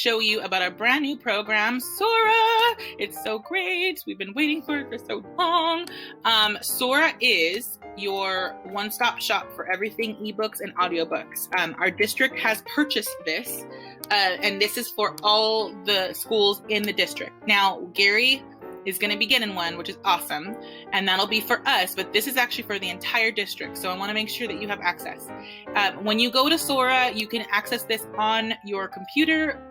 show you about our brand new program, Sora. It's so great. We've been waiting for it for so long. Sora is your one-stop shop for everything ebooks and audiobooks. Our district has purchased this, and this is for all the schools in the district. Now, Gary is going to be getting one, which is awesome, and that'll be for us, but this is actually for the entire district, so I want to make sure that you have access. When you go to Sora, you can access this on your computer,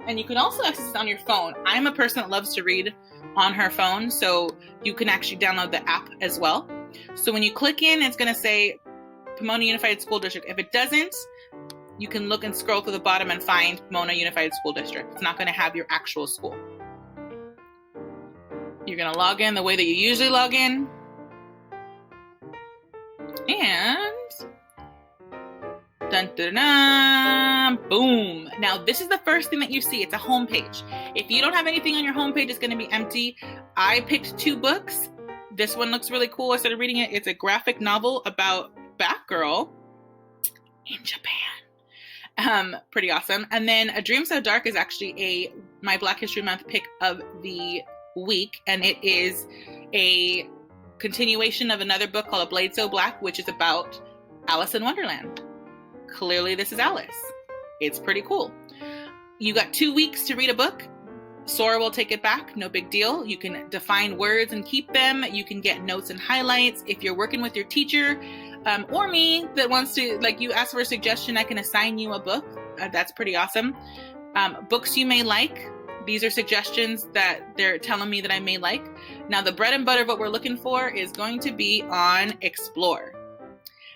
and you can also access it on your phone. I'm a person that loves to read on her phone, so you can actually download the app as well. So when you click in, it's going to say Pomona Unified School District. If it doesn't, you can look and scroll to the bottom and find Pomona Unified School District. It's not going to have your actual school. You're going to log in the way that you usually log in. And dun, dun, dun, boom. Now, this is the first thing that you see. It's a home page. If you don't have anything on your home page, it's going to be empty. I picked 2 books. This one looks really cool. I started reading it. It's a graphic novel about Batgirl in Japan. Pretty awesome. And then A Dream So Dark is actually my Black History Month pick of the week, and it is a continuation of another book called A Blade So Black, which is about Alice in Wonderland. Clearly this is Alice. It's pretty cool. You got 2 weeks to read a book. Sora will take it back, no big deal. You can define words and keep them. You can get notes and highlights. If you're working with your teacher or me that wants to, you ask for a suggestion, I can assign you a book. That's pretty awesome. Books you may like. These are suggestions that they're telling me that I may like. Now, the bread and butter of what we're looking for is going to be on Explore.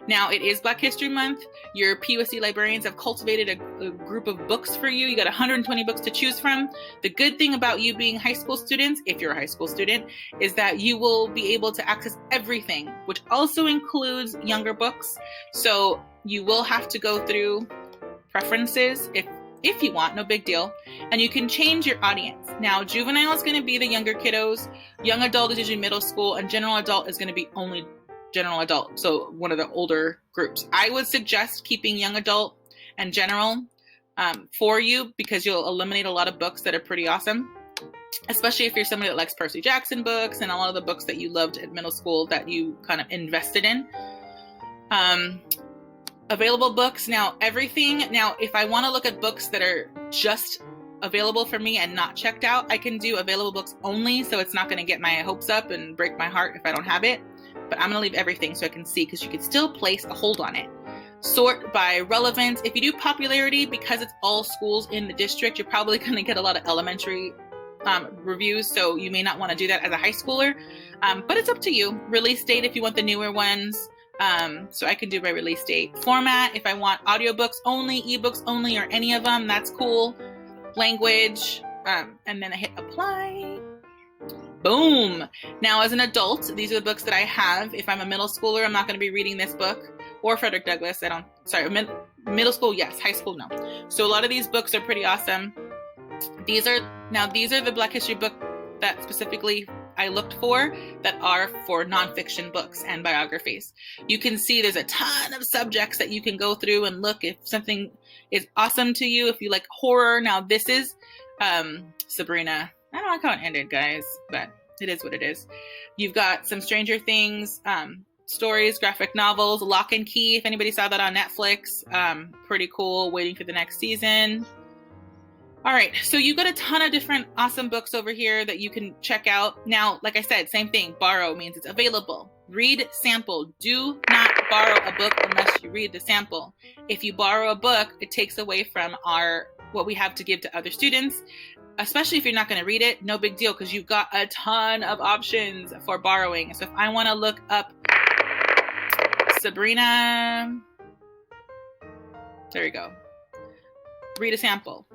Now, it is Black History Month. Your PUSC librarians have cultivated a group of books for you. You got 120 books to choose from. The good thing about you being high school students, if you're a high school student, is that you will be able to access everything, which also includes younger books. So you will have to go through preferences if you want, no big deal. And you can change your audience. Now, juvenile is going to be the younger kiddos. Young adult is usually middle school, and general adult is going to be only general adult. So one of the older groups. I would suggest keeping young adult and general for you, because you'll eliminate a lot of books that are pretty awesome, especially if you're somebody that likes Percy Jackson books and a lot of the books that you loved at middle school that you kind of invested in. Available books. Now, if I want to look at books that are just available for me and not checked out, I can do available books only, so it's not going to get my hopes up and break my heart if I don't have it. But I'm going to leave everything so I can see, because you can still place a hold on it. Sort by relevance. If you do popularity, because it's all schools in the district, you're probably going to get a lot of elementary reviews, so you may not want to do that as a high schooler. But it's up to you. Release date if you want the newer ones. So I can do my release date. Format, if I want audiobooks only, ebooks only, or any of them, that's cool. Language, and then I hit apply. Boom. Now, as an adult, these are the books that I have. If I'm a middle schooler, I'm not going to be reading this book, or Frederick Douglass. Middle school, yes. High school, no. So a lot of these books are pretty awesome. These are the Black History book that specifically I looked for that are for nonfiction books and biographies. You can see there's a ton of subjects that you can go through and look if something is awesome to you. If you like horror, now this is Sabrina. I don't like how it ended, guys, but it is what it is. You've got some Stranger Things stories, graphic novels, Lock and Key, if anybody saw that on Netflix. Pretty cool, waiting for the next season. All right, so you've got a ton of different awesome books over here that you can check out. Now, like I said, same thing. Borrow means it's available. Read sample. Do not borrow a book unless you read the sample. If you borrow a book, it takes away from what we have to give to other students, especially if you're not going to read it. No big deal, because you've got a ton of options for borrowing. So if I want to look up Sabrina, there you go. Read a sample.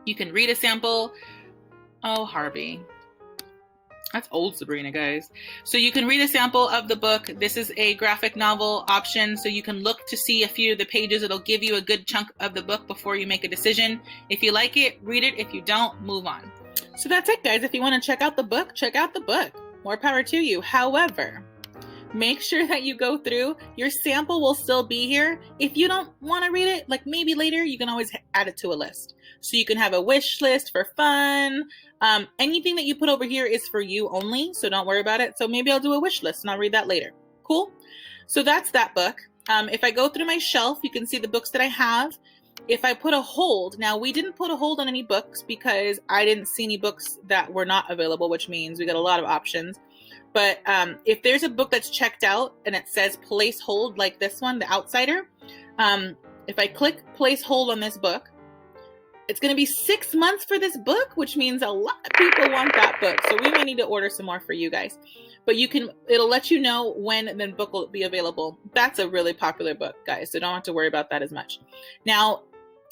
You can read a sample. Oh, Harvey. That's old Sabrina, guys. So you can read a sample of the book. This is a graphic novel option, so you can look to see a few of the pages. It'll give you a good chunk of the book before you make a decision. If you like it, read it. If you don't, move on. So that's it, guys. If you want to check out the book, check out the book. More power to you. However, make sure that you go through. Your sample will still be here. If you don't want to read it, like maybe later, you can always add it to a list. So you can have a wish list for fun. Anything that you put over here is for you only, so don't worry about it. So maybe I'll do a wish list and I'll read that later. Cool? So that's that book. If I go through my shelf, you can see the books that I have. If I put a hold, now we didn't put a hold on any books because I didn't see any books that were not available, which means we got a lot of options. But if there's a book that's checked out and it says place hold, like this one, The Outsider, if I click place hold on this book, it's going to be 6 months for this book, which means a lot of people want that book. So we may need to order some more for you guys. But it'll let you know when the book will be available. That's a really popular book, guys, so don't have to worry about that as much. Now,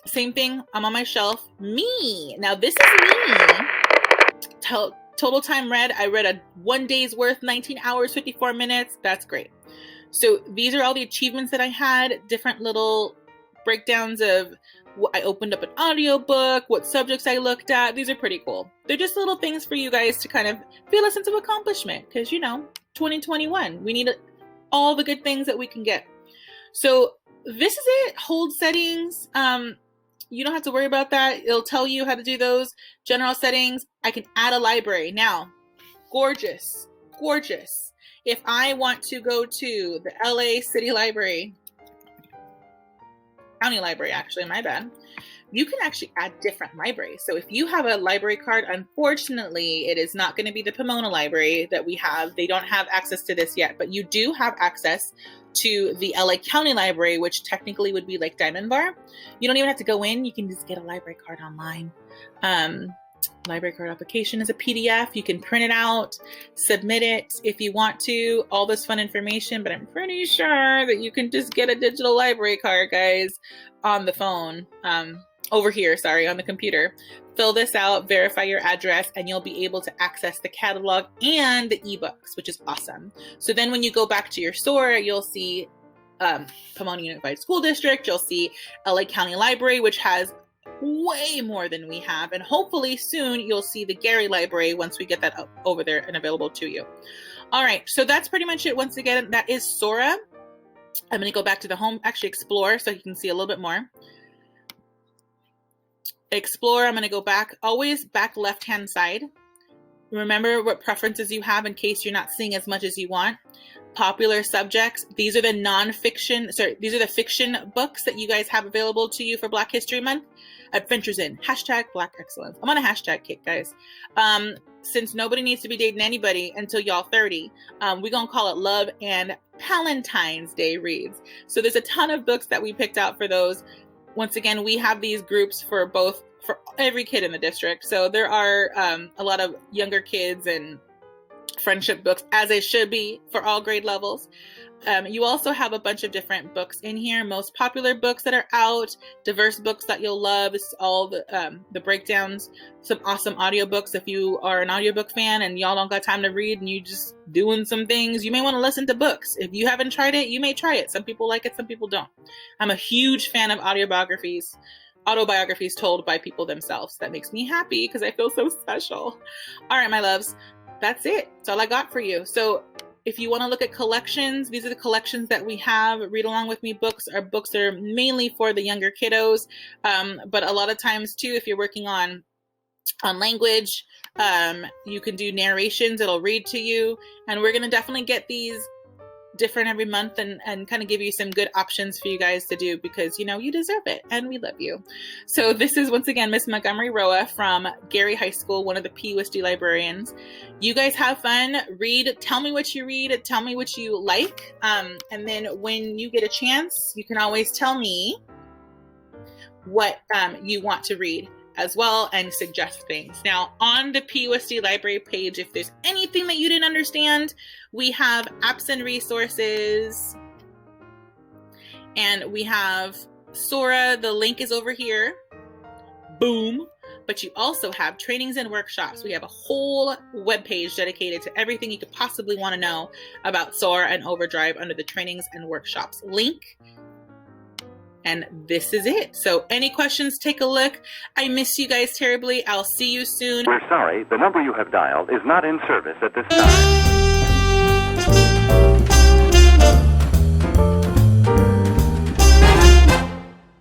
same thing, I'm on my shelf. Me. Now, this is me. Total time read. I read a 1 day's worth, 19 hours, 54 minutes. That's great. So these are all the achievements that I had, different little breakdowns of I opened up an audiobook, what subjects I looked at. These are pretty cool. They're just little things for you guys to kind of feel a sense of accomplishment because, 2021, we need all the good things that we can get. So this is it. Hold settings. You don't have to worry about that. It'll tell you how to do those. General settings. I can add a library. Now, gorgeous, gorgeous. If I want to go to the LA City Library, County Library, actually, my bad. You can actually add different libraries. So if you have a library card, unfortunately, it is not going to be the Pomona Library that we have. They don't have access to this yet, but you do have access to the LA County Library, which technically would be like Diamond Bar. You don't even have to go in. You can just get a library card online. Library card application is a PDF. You can print it out, submit it if you want to, all this fun information, but I'm pretty sure that you can just get a digital library card, guys, on the phone, on the computer. Fill this out, verify your address, and you'll be able to access the catalog and the ebooks, which is awesome. So then when you go back to your Sora, you'll see Pomona Unified School District, you'll see LA County Library, which has way more than we have, and hopefully soon you'll see the Gary Library once we get that up over there and available to you. All right, so that's pretty much it. Once again, that is Sora. I'm going to go back to the home, actually Explore, so you can see a little bit more. Explore, I'm going to go back, always back left-hand side. Remember what preferences you have in case you're not seeing as much as you want. Popular subjects. These are these are the fiction books that you guys have available to you for Black History Month. Adventures in #Black Excellence. I'm on a hashtag kick, guys. Since nobody needs to be dating anybody until y'all 30, we're going to call it Love and Palentine's Day Reads. So there's a ton of books that we picked out for those. Once again, we have these groups for every kid in the district. So there are a lot of younger kids and friendship books, as it should be for all grade levels. You also have a bunch of different books in here, most popular books that are out, diverse books that you'll love. This is all the breakdowns, some awesome audiobooks. If you are an audiobook fan and y'all don't got time to read and you just doing some things, you may want to listen to books. If you haven't tried it, you may try it. Some people like it, some people don't. I'm a huge fan of autobiographies told by people themselves. That makes me happy because I feel so special. All right, my loves, that's it. That's all I got for you. So if you want to look at collections, these are the collections that we have. Read Along With Me books. Our books are mainly for the younger kiddos, but a lot of times too, if you're working on language, you can do narrations. It'll read to you, and we're going to definitely get these different every month and kind of give you some good options for you guys to do because, you deserve it and we love you. So this is once again Miss Montgomery-Roa from Gary High School, one of the PUSD librarians. You guys have fun, read, tell me what you read, tell me what you like, and then when you get a chance, you can always tell me what you want to read as well and suggest things. Now, on the PUSD library page, if there's anything that you didn't understand, we have apps and resources, and we have Sora. The link is over here. Boom. But you also have trainings and workshops. We have a whole webpage dedicated to everything you could possibly want to know about Sora and Overdrive under the trainings and workshops link. And this is it. So any questions, take a look. I miss you guys terribly. I'll see you soon. We're sorry, the number you have dialed is not in service at this time.